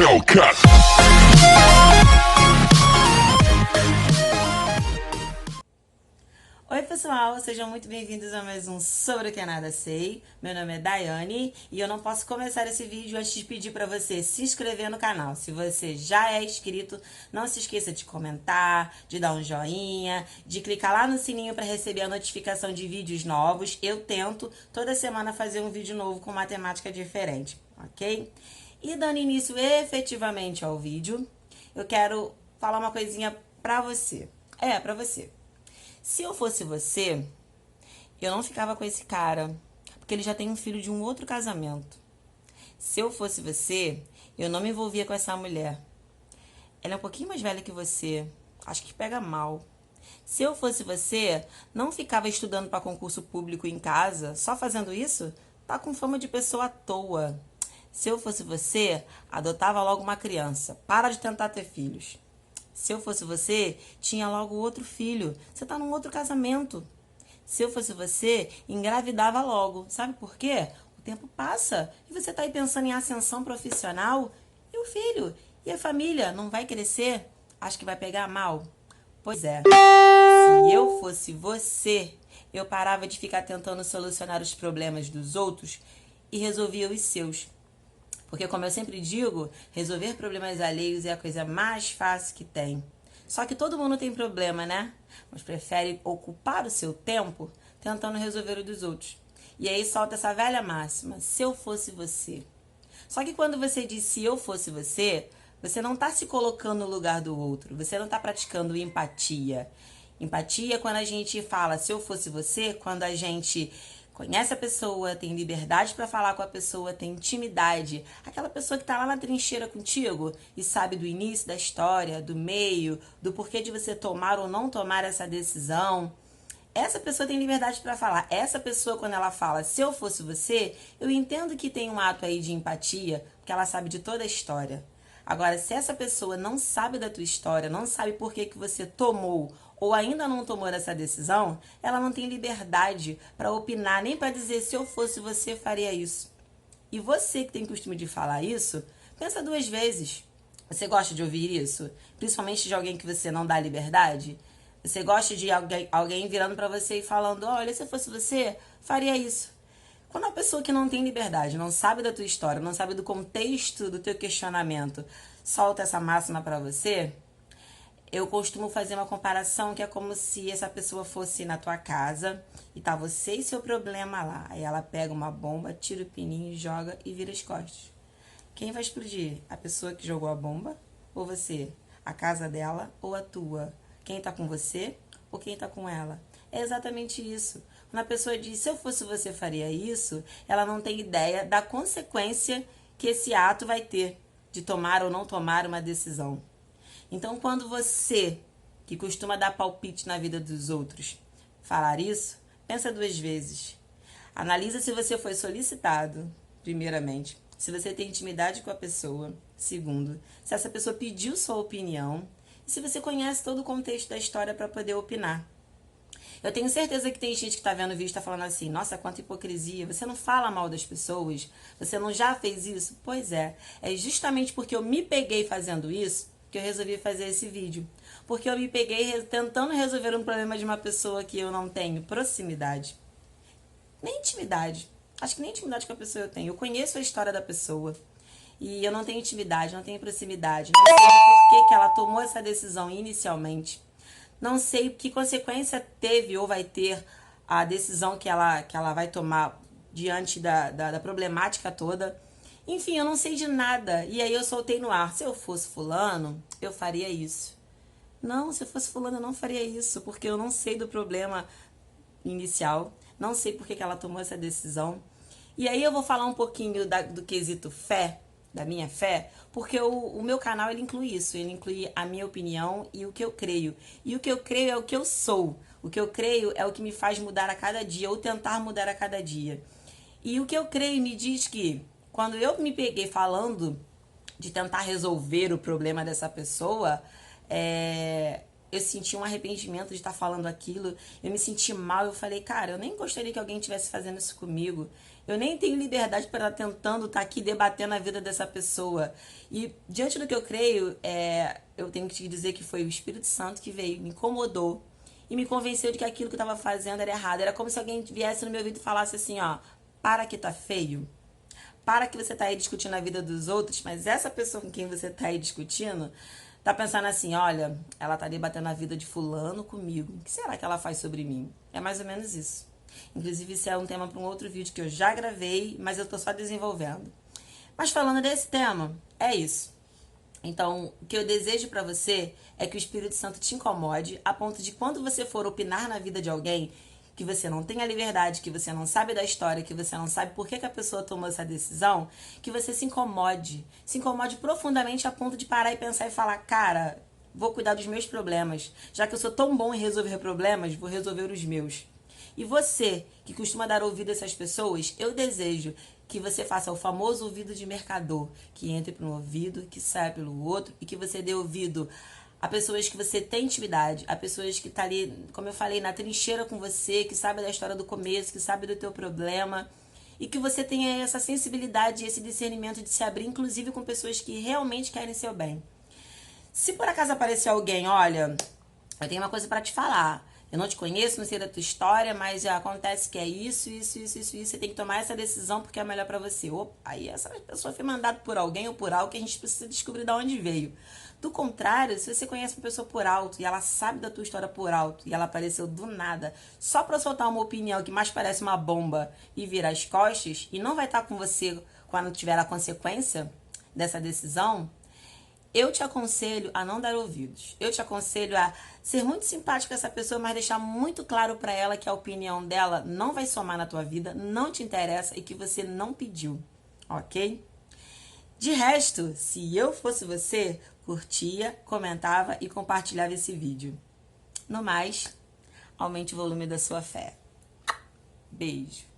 Hellcat. Oi pessoal, sejam muito bem-vindos a mais um Sobre o que nada sei. Meu nome é Daiane e eu não posso começar esse vídeo antes de pedir para você se inscrever no canal. Se você já é inscrito, não se esqueça de comentar, de dar um joinha, de clicar lá no sininho para receber a notificação de vídeos novos. Eu tento toda semana fazer um vídeo novo com uma temática diferente, ok? E dando início efetivamente ao vídeo, eu quero falar uma coisinha pra você. Pra você. Se eu fosse você, eu não ficava com esse cara, porque ele já tem um filho de um outro casamento. Se eu fosse você, eu não me envolvia com essa mulher. Ela é um pouquinho mais velha que você, acho que pega mal. Se eu fosse você, não ficava estudando para concurso público em casa, só fazendo isso, tá com fama de pessoa à toa. Se eu fosse você, adotava logo uma criança, para de tentar ter filhos. Se eu fosse você, tinha logo outro filho. Você tá num outro casamento. Se eu fosse você, engravidava logo. Sabe por quê? O tempo passa e você tá aí pensando em ascensão profissional. E o filho? E a família? Não vai crescer? Acho que vai pegar mal? Pois é. Se eu fosse você, eu parava de ficar tentando solucionar os problemas dos outros e resolvia os seus. Porque, como eu sempre digo, resolver problemas alheios é a coisa mais fácil que tem. Só que todo mundo tem problema, né? Mas prefere ocupar o seu tempo tentando resolver o dos outros. E aí solta essa velha máxima, se eu fosse você. Só que quando você diz se eu fosse você, você não está se colocando no lugar do outro. Você não está praticando empatia. Empatia é quando a gente fala se eu fosse você, quando a gente conhece a pessoa, tem liberdade para falar com a pessoa, tem intimidade. Aquela pessoa que está lá na trincheira contigo e sabe do início da história, do meio, do porquê de você tomar ou não tomar essa decisão. Essa pessoa tem liberdade para falar. Essa pessoa, quando ela fala, se eu fosse você, eu entendo que tem um ato aí de empatia, porque ela sabe de toda a história. Agora, se essa pessoa não sabe da tua história, não sabe por que você tomou ou ainda não tomou essa decisão, ela não tem liberdade para opinar, nem para dizer se eu fosse você, faria isso. E você que tem costume de falar isso, pensa duas vezes. Você gosta de ouvir isso? Principalmente de alguém que você não dá liberdade? Você gosta de alguém virando para você e falando, olha, se eu fosse você, faria isso. Quando a pessoa que não tem liberdade, não sabe da tua história, não sabe do contexto do teu questionamento, solta essa máxima para você, eu costumo fazer uma comparação que é como se essa pessoa fosse na tua casa e tá você e seu problema lá. Aí ela pega uma bomba, tira o pininho, joga e vira as costas. Quem vai explodir? A pessoa que jogou a bomba ou você? A casa dela ou a tua? Quem tá com você ou quem tá com ela? É exatamente isso. Quando a pessoa diz, se eu fosse você, faria isso, ela não tem ideia da consequência que esse ato vai ter de tomar ou não tomar uma decisão. Então, quando você, que costuma dar palpite na vida dos outros, falar isso, pensa duas vezes. Analisa se você foi solicitado, primeiramente. Se você tem intimidade com a pessoa, segundo. Se essa pessoa pediu sua opinião. E se você conhece todo o contexto da história para poder opinar. Eu tenho certeza que tem gente que está vendo o vídeo e está falando assim, nossa, quanta hipocrisia, você não fala mal das pessoas? Você não já fez isso? Pois é justamente porque eu me peguei fazendo isso que eu resolvi fazer esse vídeo. Porque eu me peguei tentando resolver um problema de uma pessoa que eu não tenho proximidade. Nem intimidade. Acho que nem intimidade com a pessoa eu tenho. Eu conheço a história da pessoa. E eu não tenho intimidade, não tenho proximidade. Não sei por que ela tomou essa decisão inicialmente. Não sei que consequência teve ou vai ter a decisão que ela vai tomar diante da problemática toda. Enfim, eu não sei de nada. E aí eu soltei no ar. Se eu fosse fulano, eu faria isso. Não, se eu fosse fulano, eu não faria isso. Porque eu não sei do problema inicial. Não sei por que ela tomou essa decisão. E aí eu vou falar um pouquinho do quesito fé, da minha fé, porque o meu canal ele inclui isso. Ele inclui a minha opinião e o que eu creio. E o que eu creio é o que eu sou. O que eu creio é o que me faz mudar a cada dia, ou tentar mudar a cada dia. E o que eu creio me diz que quando eu me peguei falando de tentar resolver o problema dessa pessoa, eu senti um arrependimento de estar falando aquilo, eu me senti mal, eu falei, cara, eu nem gostaria que alguém estivesse fazendo isso comigo, Eu nem tenho liberdade para estar tentando estar aqui debatendo a vida dessa pessoa. E diante do que eu creio, eu tenho que te dizer que foi o Espírito Santo que veio, me incomodou e me convenceu de que aquilo que eu estava fazendo era errado. Era como se alguém viesse no meu ouvido e falasse assim, ó, para que tá feio. Para que você tá aí discutindo a vida dos outros, mas essa pessoa com quem você tá aí discutindo tá pensando assim, olha, ela tá debatendo a vida de fulano comigo. O que será que ela faz sobre mim? É mais ou menos isso. Inclusive, isso é um tema para um outro vídeo que eu já gravei, mas eu tô só desenvolvendo. Mas falando desse tema, é isso. Então, o que eu desejo pra você é que o Espírito Santo te incomode a ponto de quando você for opinar na vida de alguém, que você não tenha liberdade, que você não sabe da história, que você não sabe por que a pessoa tomou essa decisão, que você se incomode profundamente a ponto de parar e pensar e falar, cara, vou cuidar dos meus problemas. Já que eu sou tão bom em resolver problemas, vou resolver os meus. E você, que costuma dar ouvido a essas pessoas, eu desejo que você faça o famoso ouvido de mercador, que entre por um ouvido, que sai pelo outro, e que você dê ouvido a pessoas que você tem intimidade, a pessoas que tá ali, como eu falei, na trincheira com você, que sabe da história do começo, que sabe do teu problema, e que você tenha essa sensibilidade e esse discernimento de se abrir, inclusive com pessoas que realmente querem seu bem. Se por acaso aparecer alguém, olha, eu tenho uma coisa pra te falar. Eu não te conheço, não sei da tua história, mas já acontece que é isso. Você tem que tomar essa decisão porque é melhor pra você. Opa, aí essa pessoa foi mandada por alguém ou por algo que a gente precisa descobrir de onde veio. Do contrário, se você conhece uma pessoa por alto e ela sabe da tua história por alto e ela apareceu do nada, só pra soltar uma opinião que mais parece uma bomba e virar as costas, e não vai estar com você quando tiver a consequência dessa decisão, eu te aconselho a não dar ouvidos. Eu te aconselho a ser muito simpático com essa pessoa, mas deixar muito claro pra ela que a opinião dela não vai somar na tua vida, não te interessa e que você não pediu, ok? De resto, se eu fosse você, curtia, comentava e compartilhava esse vídeo. No mais, aumente o volume da sua fé. Beijo.